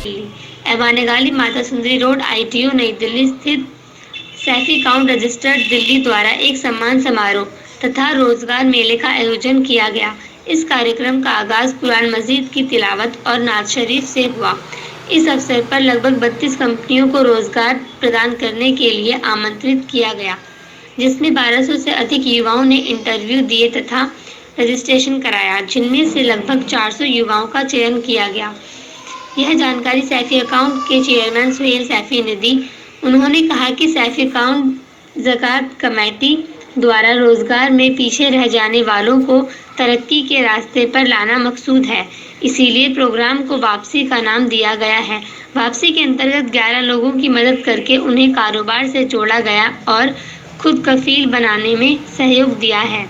Delhi. ऐवान Ghalib Mata Sundari road ITO नई दिल्ली स्थित Saifi account registered Delhi द्वारा एक सम्मान समारोह तथा रोजगार मेले का आयोजन किया गया। इस कार्यक्रम का आगाज कुरान मजीद की तिलावत और नात शरीफ से हुआ। इस अवसर पर लगभग 32 कंपनियों को रोजगार प्रदान करने के लिए आमंत्रित किया गया, जिसमें 1200 से अधिक युवाओं ने इंटरव्यू दिए तथा रजिस्ट्रेशन कराया, जिनमें से लगभग 400 युवाओं का चयन किया गया। यह जानकारी सैफी अकाउंट के चेयरमैन सुहेल सैफी ने दी। उन्होंने कहा कि सैफी अकाउंट ज़कात कमेटी द्वारा रोजगार में पीछे रह जाने वालों को तरक्की के रास्ते पर लाना मकसूद है, इसीलिए प्रोग्राम को वापसी का नाम दिया गया है। वापसी के अंतर्गत 11 लोगों की मदद करके उन्हें कारोबार से जोड़ा गया और खुद कफील बनाने में सहयोग दिया है।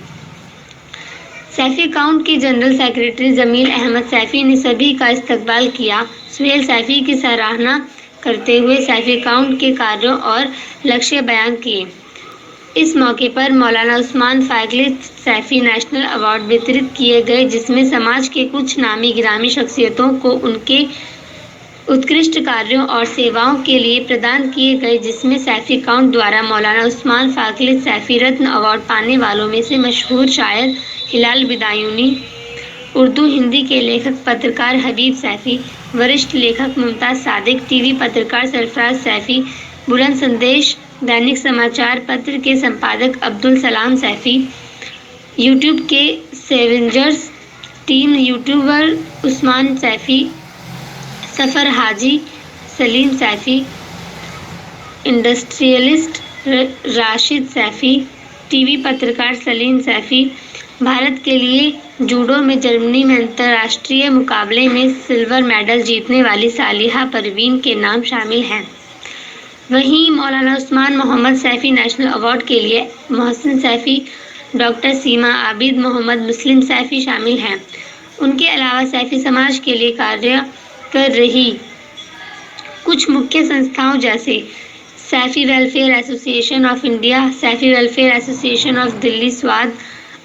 सैफी अकाउंट के जनरल सेक्रेटरी जमील अहमद सैफी ने सभी का इस्तकबाल किया। सुहेल सैफी की सराहना करते हुए सैफी अकाउंट के कार्यों और लक्ष्य बयान किए। इस मौके पर मौलाना उस्मान फागले सैफी नेशनल अवार्ड वितरित किए गए, जिसमें समाज के कुछ नामी गिरामी शख्सियतों को उनके उत्कृष्ट कार्यों और सेवाओं के लिए प्रदान किए गए, जिसमें सैफी अकाउंट द्वारा मौलाना उस्मान फागले सैफी रत्न अवार्ड पाने वालों में से मशहूर शायर हिलाल बिदायूनी, उर्दू हिंदी के लेखक पत्रकार हबीब सैफी, वरिष्ठ लेखक मुमताज सादिक, टीवी पत्रकार सरफराज सैफी, बुलंद संदेश दैनिक समाचार पत्र के संपादक अब्दुल सलाम सैफी, यूट्यूब के सेवेंजर्स टीम यूट्यूबर उस्मान सैफी, सफर हाजी सलीम सैफी, इंडस्ट्रियलिस्ट राशिद सैफी, टीवी पत्रकार सलीम सैफी, भारत के लिए जूडो में जर्मनी में अंतर्राष्ट्रीय मुकाबले में सिल्वर मेडल जीतने वाली सालिहा परवीन के नाम शामिल हैं। वहीं मौलाना उस्मान मोहम्मद सैफी नेशनल अवार्ड के लिए मोहसिन सैफी, डॉक्टर सीमा आबिद, मोहम्मद मुस्लिम सैफी शामिल हैं। उनके अलावा सैफी समाज के लिए कार्य कर रही कुछ मुख्य संस्थाओं जैसे Saifi welfare association of India, Saifi welfare association of Delhi स्वाद,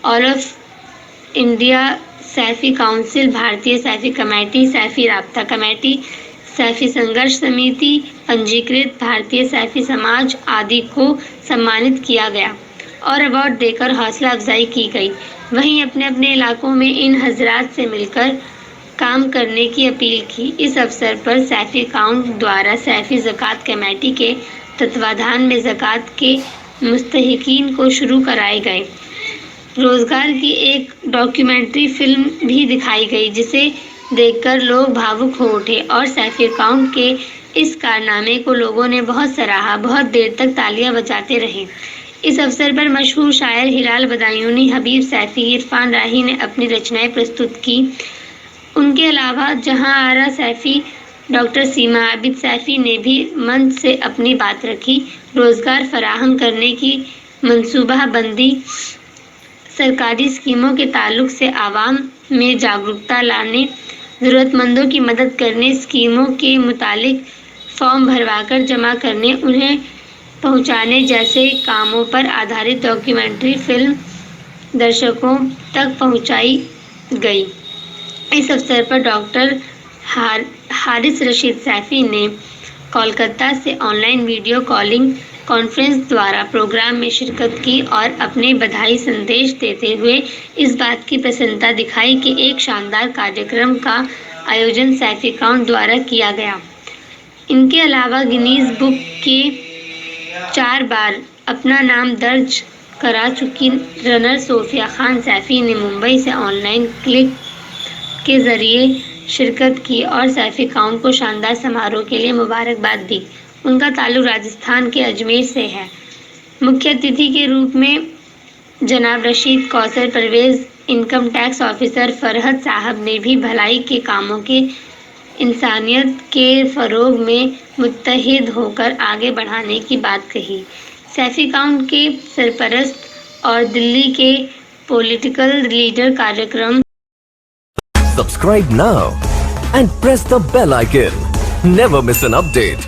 all of India Saifi council, भारतीय सैफी कमेटी, सैफी राब्ता कमेटी, सैफी संघर्ष समिति, पंजीकृत भारतीय सैफी समाज आदि को सम्मानित किया गया और अवार्ड देकर हौसला अफजाई की गई। वहीं अपने अपने इलाकों में इन हजरात से मिलकर काम करने की अपील की। इस अवसर पर सैफी अकाउंट द्वारा सैफी ज़कात कमेटी के तत्वाधान में ज़कात के मुस्तहिकीन को शुरू कराए गए रोजगार की एक डॉक्यूमेंट्री फिल्म भी दिखाई गई, जिसे देखकर लोग भावुक हो उठे और सैफी अकाउंट के इस कारनामे को लोगों ने बहुत सराहा। बहुत देर तक तालियां बजाते रहे। इस अवसर पर मशहूर शायर हिलाल बदायूनी, हबीब सैफी, इरफान राही ने अपनी रचनाएं प्रस्तुत की। उनके अलावा जहां आरा सैफी, डॉक्टर सीमा आबिद सैफी ने भी मंच से अपनी बात रखी। रोजगार फराहम करने की मंसूबाबंदी, सरकारी स्कीमों के ताल्लुक से आवाम में जागरूकता लाने, ज़रूरतमंदों की मदद करने, स्कीमों के मुतालिक फॉर्म भरवाकर जमा करने, उन्हें पहुंचाने जैसे कामों पर आधारित डॉक्यूमेंट्री फिल्म दर्शकों तक पहुंचाई गई। इस अवसर पर डॉक्टर हारिस रशीद सैफी ने कोलकाता से ऑनलाइन वीडियो कॉलिंग कॉन्फ्रेंस द्वारा प्रोग्राम में शिरकत की और अपने बधाई संदेश देते हुए इस बात की प्रसन्नता दिखाई कि एक शानदार कार्यक्रम का आयोजन सैफी अकाउंट द्वारा किया गया। इनके अलावा गिनीज बुक के 4 बार अपना नाम दर्ज करा चुकी रनर सोफिया खान सैफी ने मुंबई से ऑनलाइन क्लिक के जरिए शिरकत की और सैफी अकाउंट को शानदार समारोह के लिए मुबारकबाद दी। उनका ताल्लुक राजस्थान के अजमेर से है। मुख्य अतिथि के रूप में जनाब Rashid Kausar Parvez, income tax officer Farhad साहब ने भी भलाई के कामों के इंसानियत के फ़रोग में मुत्तहिद होकर आगे बढ़ाने की बात कही। सैफी अकाउंट के सरपरस्त और दिल्ली के पॉलिटिकल लीडर कार्यक्रम Subscribe now and press the bell icon. Never miss an update.